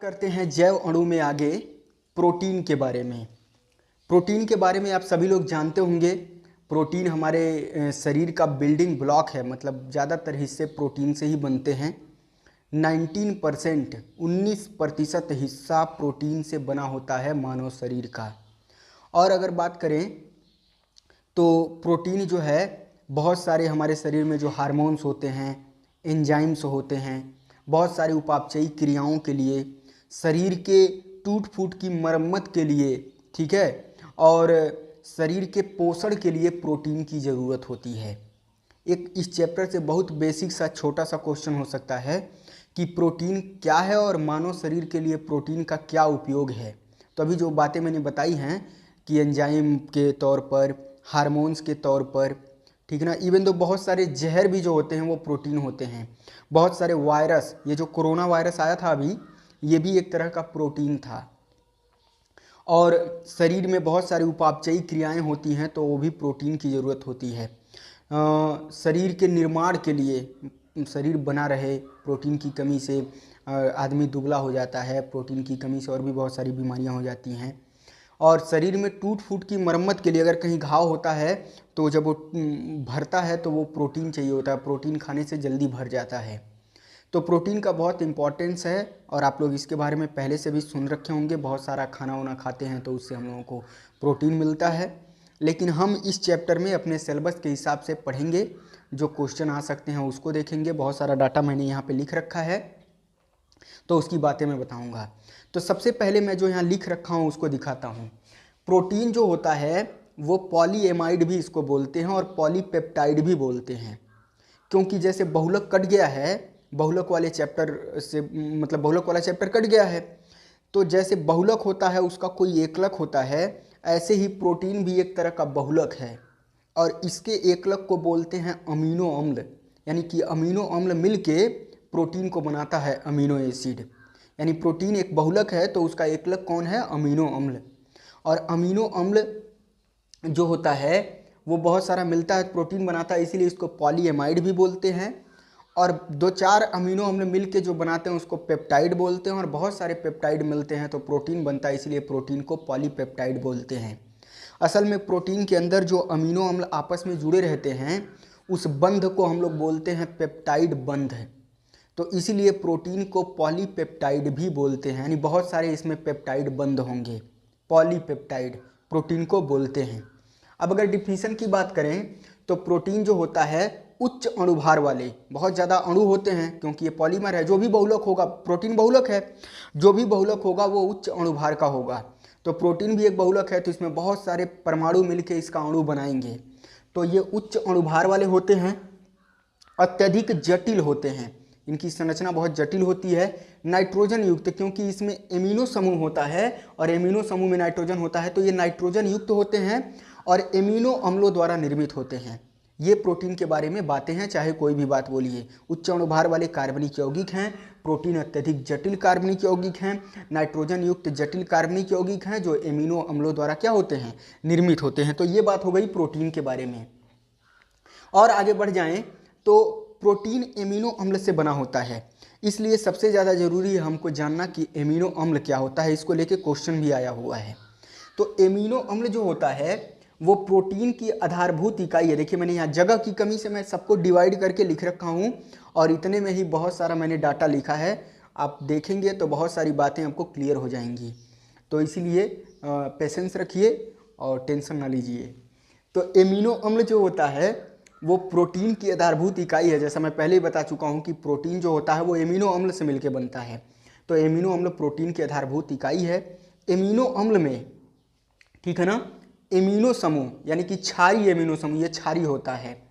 करते हैं जैव अणु में आगे प्रोटीन के बारे में। प्रोटीन के बारे में आप सभी लोग जानते होंगे। प्रोटीन हमारे शरीर का बिल्डिंग ब्लॉक है, मतलब ज़्यादातर हिस्से प्रोटीन से ही बनते हैं। 19% हिस्सा प्रोटीन से बना होता है मानव शरीर का। और अगर बात करें तो प्रोटीन जो है बहुत सारे हमारे शरीर में जो हार्मोन्स होते हैं, एंजाइम्स होते हैं, बहुत सारी उपापचयी क्रियाओं के लिए, शरीर के टूट फूट की मरम्मत के लिए, ठीक है, और शरीर के पोषण के लिए प्रोटीन की ज़रूरत होती है। एक इस चैप्टर से बहुत बेसिक सा छोटा सा क्वेश्चन हो सकता है कि प्रोटीन क्या है और मानव शरीर के लिए प्रोटीन का क्या उपयोग है। तो अभी जो बातें मैंने बताई हैं कि एंजाइम के तौर पर, हार्मोन्स के तौर पर, ठीक है ना, इवन तो बहुत सारे जहर भी जो होते हैं वो प्रोटीन होते हैं। बहुत सारे वायरस, ये जो कोरोना वायरस आया था अभी, ये भी एक तरह का प्रोटीन था। और शरीर में बहुत सारी उपापचयी क्रियाएं होती हैं तो वो भी प्रोटीन की ज़रूरत होती है। शरीर के निर्माण के लिए, शरीर बना रहे, प्रोटीन की कमी से आदमी दुबला हो जाता है, प्रोटीन की कमी से और भी बहुत सारी बीमारियां हो जाती हैं। और शरीर में टूट फूट की मरम्मत के लिए अगर कहीं घाव होता है तो जब वो भरता है तो वो प्रोटीन चाहिए होता है, प्रोटीन खाने से जल्दी भर जाता है। तो प्रोटीन का बहुत इम्पोर्टेंस है और आप लोग इसके बारे में पहले से भी सुन रखे होंगे। बहुत सारा खाना वाना खाते हैं तो उससे हम लोगों को प्रोटीन मिलता है। लेकिन हम इस चैप्टर में अपने सिलेबस के हिसाब से पढ़ेंगे, जो क्वेश्चन आ सकते हैं उसको देखेंगे। बहुत सारा डाटा मैंने यहाँ पे लिख रखा है तो उसकी बातें मैं बताऊँगा। तो सबसे पहले मैं जो यहाँ लिख रखा हूँ उसको दिखाता हूँ। प्रोटीन जो होता है वो पॉलीएमाइड भी इसको बोलते हैं और पॉलीपेप्टाइड भी बोलते हैं, क्योंकि जैसे बहुलक कट गया है, बहुलक वाले चैप्टर से, मतलब बहुलक वाला चैप्टर कट गया है, तो जैसे बहुलक होता है उसका कोई एकलक होता है, ऐसे ही प्रोटीन भी एक तरह का बहुलक है और इसके एकलक को बोलते हैं अमीनो अम्ल। यानी कि अमीनो अम्ल मिलके प्रोटीन को बनाता है अमीनो एसिड। यानी प्रोटीन एक बहुलक है तो उसका एकलक कौन है? अमीनो अम्ल। और अमीनो अम्ल जो होता है वो बहुत सारा मिलता है, प्रोटीन बनाता है, इसीलिए इसको पॉलीएमाइड भी बोलते हैं। और 2-4 अमीनो अम्ल मिलके जो बनाते हैं उसको पेप्टाइड बोलते हैं और बहुत सारे पेप्टाइड मिलते हैं तो प्रोटीन बनता है, इसलिए प्रोटीन को पॉलीपेप्टाइड बोलते हैं। असल में प्रोटीन के अंदर जो अमीनो अम्ल आपस में जुड़े रहते हैं उस बंध को हम लोग बोलते हैं पेप्टाइड बंध। तो इसीलिए प्रोटीन को पॉलीपेप्टाइड भी बोलते हैं, यानी बहुत सारे इसमें पेप्टाइड बंध होंगे, पॉलीपेप्टाइड प्रोटीन को बोलते हैं। अब अगर डिफिनीशन की बात करें तो प्रोटीन जो होता है उच्च अणुभार वाले, बहुत ज़्यादा अणु होते हैं क्योंकि ये पॉलीमर है। जो भी बहुलक होगा, प्रोटीन बहुलक है, जो भी बहुलक होगा वो उच्च अणुभार का होगा। तो प्रोटीन भी एक बहुलक है तो इसमें बहुत सारे परमाणु मिलके इसका अणु बनाएंगे। तो ये उच्च अणुभार वाले होते हैं, अत्यधिक जटिल होते हैं, इनकी संरचना बहुत जटिल होती है, नाइट्रोजन युक्त, क्योंकि इसमें एमिनो समूह होता है और एमिनो समूह में नाइट्रोजन होता है तो ये नाइट्रोजन युक्त होते हैं और एमिनो अम्लों द्वारा निर्मित होते हैं। ये प्रोटीन के बारे में बातें हैं, चाहे कोई भी बात बोलिए। उच्च अणुभार वाले कार्बनिक यौगिक हैं, प्रोटीन अत्यधिक जटिल कार्बनिक यौगिक हैं, नाइट्रोजन युक्त जटिल कार्बनिक यौगिक हैं जो एमिनो अम्लों द्वारा क्या होते हैं? निर्मित होते हैं। तो ये बात हो गई प्रोटीन के बारे में। और आगे बढ़ जाएं तो प्रोटीन एमिनो अम्ल से बना होता है, इसलिए सबसे ज़्यादा ज़रूरी है हमको जानना कि एमिनो अम्ल क्या होता है। इसको लेके क्वेश्चन भी आया हुआ है। तो एमिनो अम्ल जो होता है वो प्रोटीन की आधारभूत इकाई है। देखिए मैंने यहाँ जगह की कमी से मैं सबको डिवाइड करके लिख रखा हूँ और इतने में ही बहुत सारा मैंने डाटा लिखा है। आप देखेंगे तो बहुत सारी बातें आपको क्लियर हो जाएंगी, तो इसीलिए पेशेंस रखिए और टेंशन ना लीजिए। तो एमिनो अम्ल जो होता है वो प्रोटीन की आधारभूत इकाई है। जैसा मैं पहले ही बता चुका हूँ कि प्रोटीन जो होता है वो एमिनो अम्ल से मिलकर बनता है, तो एमिनो अम्ल प्रोटीन की आधारभूत इकाई है। एमिनो अम्ल में, ठीक है ना, एमिनो समूह यानी कि क्षारीय एमिनो समूह, ये क्षारीय होता है,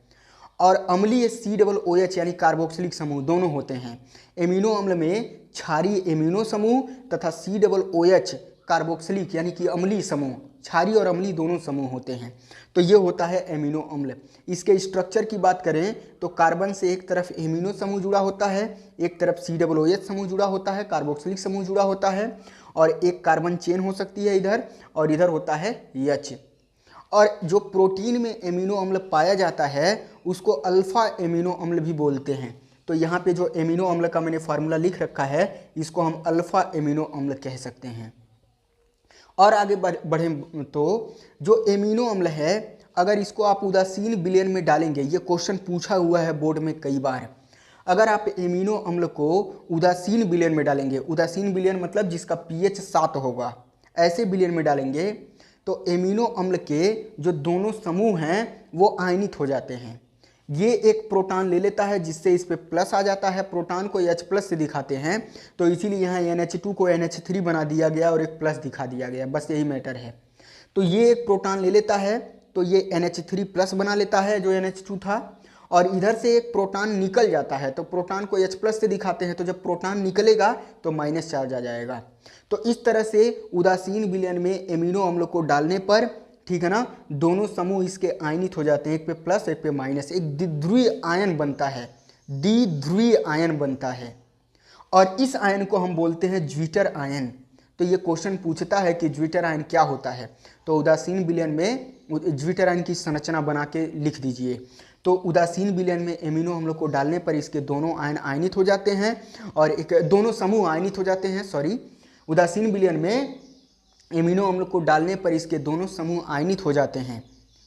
और अम्लीय COOH यानी कार्बोक्सिलिक समूह दोनों होते हैं। एमिनो अम्ल में क्षारीय एमिनो समूह तथा COOH कार्बोक्सिलिक यानी कि अम्लीय समूह, क्षारीय और अम्लीय दोनों समूह होते हैं। तो ये होता है एमिनो अम्ल। इसके स्ट्रक्चर की बात करें तो कार्बन से एक तरफ एमिनो समूह जुड़ा होता है, एक तरफ COOH समूह जुड़ा होता है, कार्बोक्सिलिक समूह जुड़ा होता है, और एक कार्बन चेन हो सकती है इधर, और इधर होता है H। और जो प्रोटीन में एमिनो अम्ल पाया जाता है उसको अल्फा एमिनो अम्ल भी बोलते हैं। तो यहाँ पे जो एमिनो अम्ल का मैंने फार्मूला लिख रखा है इसको हम अल्फा एमिनो अम्ल कह सकते हैं। और आगे बढ़े तो जो एमिनो अम्ल है अगर इसको आप उदासीन विलयन में डालेंगे, ये क्वेश्चन पूछा हुआ है बोर्ड में कई बार, अगर आप एमिनो अम्ल को उदासीन विलयन में डालेंगे, उदासीन विलयन मतलब जिसका पीएच 7 होगा, ऐसे विलयन में डालेंगे तो एमिनो अम्ल के जो दोनों समूह हैं वो आयनित हो जाते हैं। ये एक प्रोटॉन ले लेता है जिससे इस पे प्लस आ जाता है, प्रोटॉन को H प्लस से दिखाते हैं तो इसीलिए यहाँ NH2 को NH3 बना दिया गया और एक प्लस दिखा दिया गया, बस यही मैटर है। तो ये एक प्रोटॉन ले लेता है तो ये NH3 प्लस बना लेता है जो NH2 था, और इधर से एक प्रोटॉन निकल जाता है तो प्रोटॉन को H प्लस से दिखाते हैं, तो जब प्रोटॉन निकलेगा तो माइनस चार्ज आ जाएगा। तो इस तरह से उदासीन विलयन में एमिनो अम्ल को डालने पर, ठीक है ना, दोनों समूह इसके आयनित हो जाते हैं, एक पे प्लस एक पे माइनस, एक द्विध्रुवीय आयन बनता है, द्विध्रुवीय आयन बनता है, और इस आयन को हम बोलते हैं ज्विटर आयन। तो ये क्वेश्चन पूछता है कि ज्विटर आयन क्या होता है, तो उदासीन विलयन में ज्विटर आयन की संरचना बना के लिख दीजिए। तो उदासीन विलयन में एमिनो अम्ल को डालने पर इसके दोनों आयन आयनित हो जाते हैं और एक दोनों समूह आयनित हो जाते हैं, उदासीन विलयन में एमिनो अम्ल को डालने पर इसके दोनों समूह आयनित हो जाते हैं,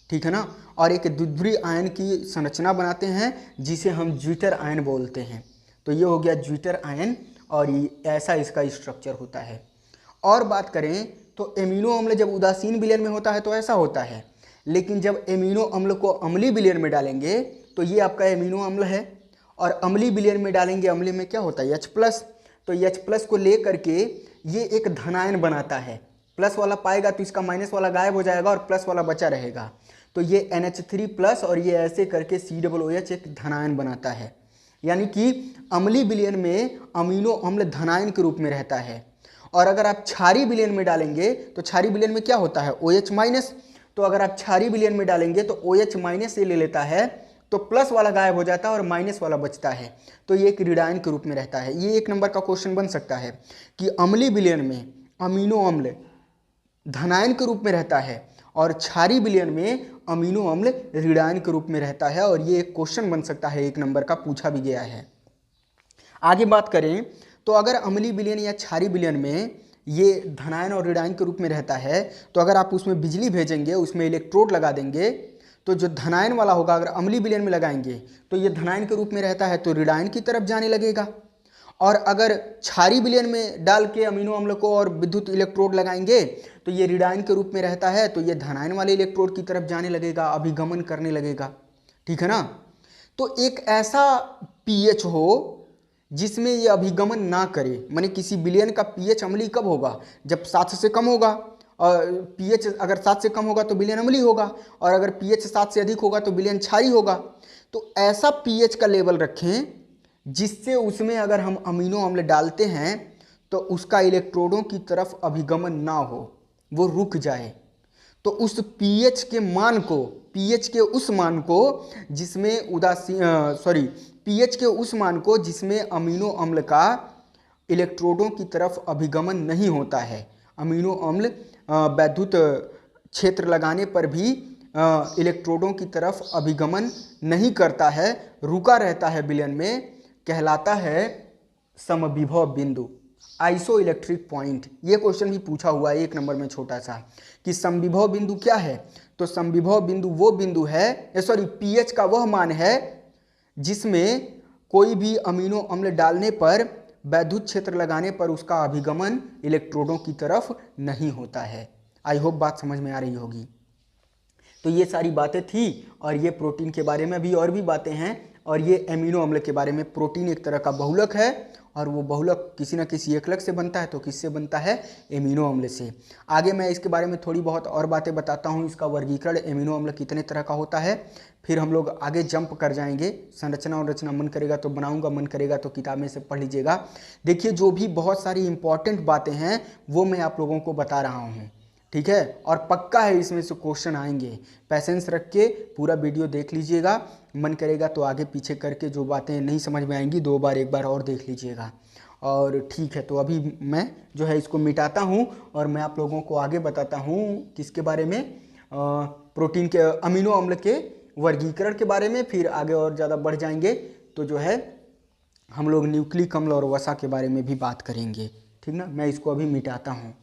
ठीक है ना, और एक द्विध्रुवीय आयन की संरचना बनाते हैं जिसे हम ज्विटर आयन बोलते हैं। तो ये हो गया ज्विटर आयन और ऐसा इसका स्ट्रक्चर होता है। और बात करें तो एमिनो अम्ल जब उदासीन विलयन में होता है तो ऐसा होता है, लेकिन जब एमिनो अम्ल को अम्लीय विलयन में डालेंगे तो ये आपका एमिनो अम्ल है, और अम्लीय विलयन में डालेंगे, अम्लीय में क्या होता है H प्लस, तो H प्लस को ले करके ये एक धनायन बनाता है, प्लस वाला पाएगा तो इसका माइनस वाला गायब हो जाएगा और प्लस वाला बचा रहेगा, तो ये NH3 प्लस और ये ऐसे करके COOH एक धनायन बनाता है। यानी कि अम्लीय विलयन में अमीनो अम्ल धनायन के रूप में रहता है, और अगर आप क्षारीय विलयन में डालेंगे तो क्षारीय विलयन में क्या होता है OH माइनस, तो अगर आप क्षारीय विलयन में डालेंगे तो OH माइनस से ले लेता है तो प्लस वाला गायब हो जाता है और माइनस वाला बचता है, तो ये एक ऋणायन के रूप में रहता है। ये एक नंबर का क्वेश्चन बन सकता है कि अम्लीय विलयन में अमीनो अम्ल धनायन के रूप में रहता है और क्षारीय विलयन में अमीनो अम्ल ऋणायन के रूप में रहता है, और ये एक क्वेश्चन बन सकता है, एक नंबर का पूछा भी गया है। आगे बात करें तो अगर अम्लीय विलयन या क्षारीय विलयन में ये धनायन और ऋणायन के रूप में रहता है तो अगर आप उसमें बिजली भेजेंगे, उसमें इलेक्ट्रोड लगा देंगे, तो जो धनायन वाला होगा अगर अम्लीय विलयन में लगाएंगे तो ये धनायन के रूप में रहता है तो ऋणायन की तरफ जाने लगेगा, और अगर क्षारीय विलयन में डाल के अमीनो अम्ल को और विद्युत इलेक्ट्रोड लगाएंगे तो ये ऋणायन के रूप में रहता है तो ये धनायन वाले इलेक्ट्रोड की तरफ जाने लगेगा, अभिगमन करने लगेगा, ठीक है ना। तो एक ऐसा पीएच हो जिसमें ये अभिगमन ना करे, माने किसी विलयन का पीएच अम्लीय कब होगा, जब 7 से कम होगा, और पीएच अगर 7 से कम होगा तो विलयन अम्लीय होगा, और अगर पीएच 7 से अधिक होगा तो विलयन क्षारीय होगा। तो ऐसा पीएच का लेवल रखें जिससे उसमें अगर हम अमीनो अम्ल डालते हैं तो उसका इलेक्ट्रोडों की तरफ अभिगमन ना हो, वो रुक जाए। तो उस पीएच के मान को, पीएच के उस मान को जिसमें पीएच के उस मान को जिसमें अमीनो अम्ल का इलेक्ट्रोडों की तरफ अभिगमन नहीं होता है, अमीनो अम्ल वैद्युत क्षेत्र लगाने पर भी इलेक्ट्रोडों की तरफ अभिगमन नहीं करता है, रुका रहता है विलयन में, कहलाता है समविभव बिंदु, आइसो इलेक्ट्रिक पॉइंट। ये क्वेश्चन भी पूछा हुआ है एक नंबर में छोटा सा कि समविभव बिंदु क्या है, तो समविभव बिंदु वो बिंदु है, पीएच का वह मान है जिसमें कोई भी अमीनो अम्ल डालने पर वैद्युत क्षेत्र लगाने पर उसका अभिगमन इलेक्ट्रोडों की तरफ नहीं होता है। आई होप बात समझ में आ रही होगी। तो ये सारी बातें थी, और ये प्रोटीन के बारे में भी और भी बातें हैं, और ये एमिनो अम्ल के बारे में। प्रोटीन एक तरह का बहुलक है, और वो बहुलक किसी न किसी एकलक से बनता है, तो किससे बनता है, एमिनो अम्ल से। आगे मैं इसके बारे में थोड़ी बहुत और बातें बताता हूँ, इसका वर्गीकरण एमिनो अम्ल कितने तरह का होता है, फिर हम लोग आगे जंप कर जाएंगे। संरचना और रचना मन करेगा तो बनाऊंगा, मन करेगा तो किताब में से पढ़ लीजिएगा। देखिए जो भी बहुत सारी इंपॉर्टेंट बातें हैं वो मैं आप लोगों को बता रहा हूँ, ठीक है, और पक्का है इसमें से क्वेश्चन आएंगे। पैसेंस रख के पूरा वीडियो देख लीजिएगा, मन करेगा तो आगे पीछे करके जो बातें नहीं समझ में आएंगी एक बार और देख लीजिएगा। और ठीक है, तो अभी मैं जो है इसको मिटाता हूँ और मैं आप लोगों को आगे बताता हूँ किसके बारे में, प्रोटीन के अमीनो अम्ल के वर्गीकरण के बारे में। फिर आगे और ज़्यादा बढ़ जाएंगे तो जो है हम लोग न्यूक्लिक अम्ल और वसा के बारे में भी बात करेंगे। ठीक ना, मैं इसको अभी मिटाता हूँ।